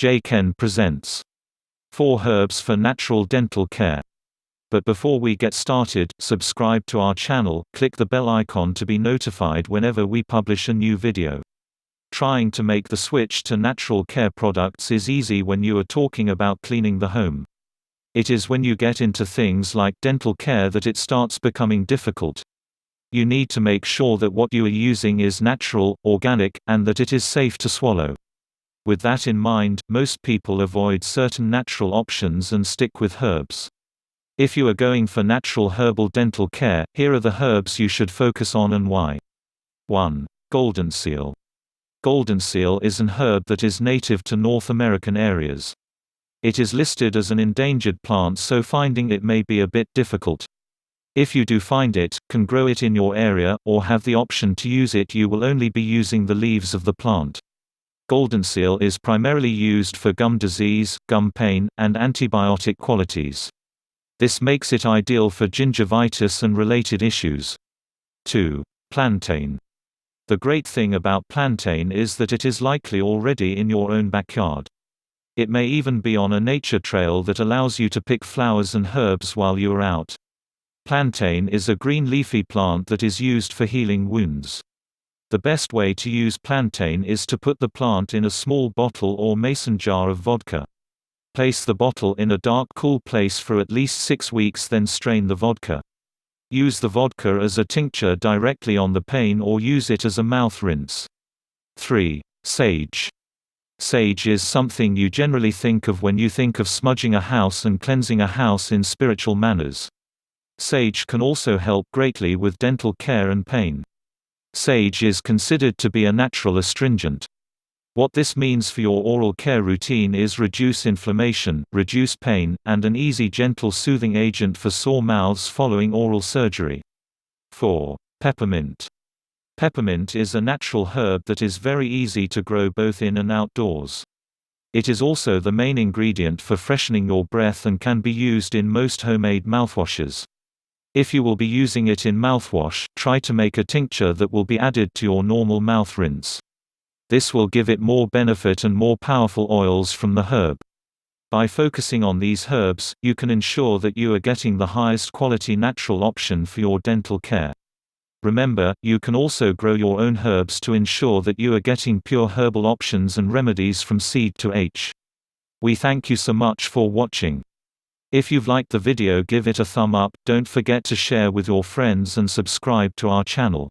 J. Ken presents 4 herbs for natural dental care. But before we get started, subscribe to our channel, click the bell icon to be notified whenever we publish a new video. Trying to make the switch to natural care products is easy when you are talking about cleaning the home. It is when you get into things like dental care that it starts becoming difficult. You need to make sure that what you are using is natural, organic, and that it is safe to swallow. With that in mind, most people avoid certain natural options and stick with herbs. If you are going for natural herbal dental care, here are the herbs you should focus on and why. 1. Goldenseal. Goldenseal is an herb that is native to North American areas. It is listed as an endangered plant, so finding it may be a bit difficult. If you do find it, can grow it in your area, or have the option to use it, you will only be using the leaves of the plant. Goldenseal is primarily used for gum disease, gum pain, and antibiotic qualities. This makes it ideal for gingivitis and related issues. 2. Plantain. The great thing about plantain is that it is likely already in your own backyard. It may even be on a nature trail that allows you to pick flowers and herbs while you are out. Plantain is a green leafy plant that is used for healing wounds. The best way to use plantain is to put the plant in a small bottle or mason jar of vodka. Place the bottle in a dark, cool place for at least 6 weeks, then strain the vodka. Use the vodka as a tincture directly on the pain or use it as a mouth rinse. 3. Sage. Sage is something you generally think of when you think of smudging a house and cleansing a house in spiritual manners. Sage can also help greatly with dental care and pain. Sage is considered to be a natural astringent. What this means for your oral care routine is reduce inflammation, reduce pain, and an easy, gentle soothing agent for sore mouths following oral surgery. 4. Peppermint. Peppermint is a natural herb that is very easy to grow both in and outdoors. It is also the main ingredient for freshening your breath and can be used in most homemade mouthwashes. If you will be using it in mouthwash, try to make a tincture that will be added to your normal mouth rinse. This will give it more benefit and more powerful oils from the herb. By focusing on these herbs, you can ensure that you are getting the highest quality natural option for your dental care. Remember, you can also grow your own herbs to ensure that you are getting pure herbal options and remedies from seed to H. We thank you so much for watching. If you've liked the video, give it a thumb up, don't forget to share with your friends and subscribe to our channel.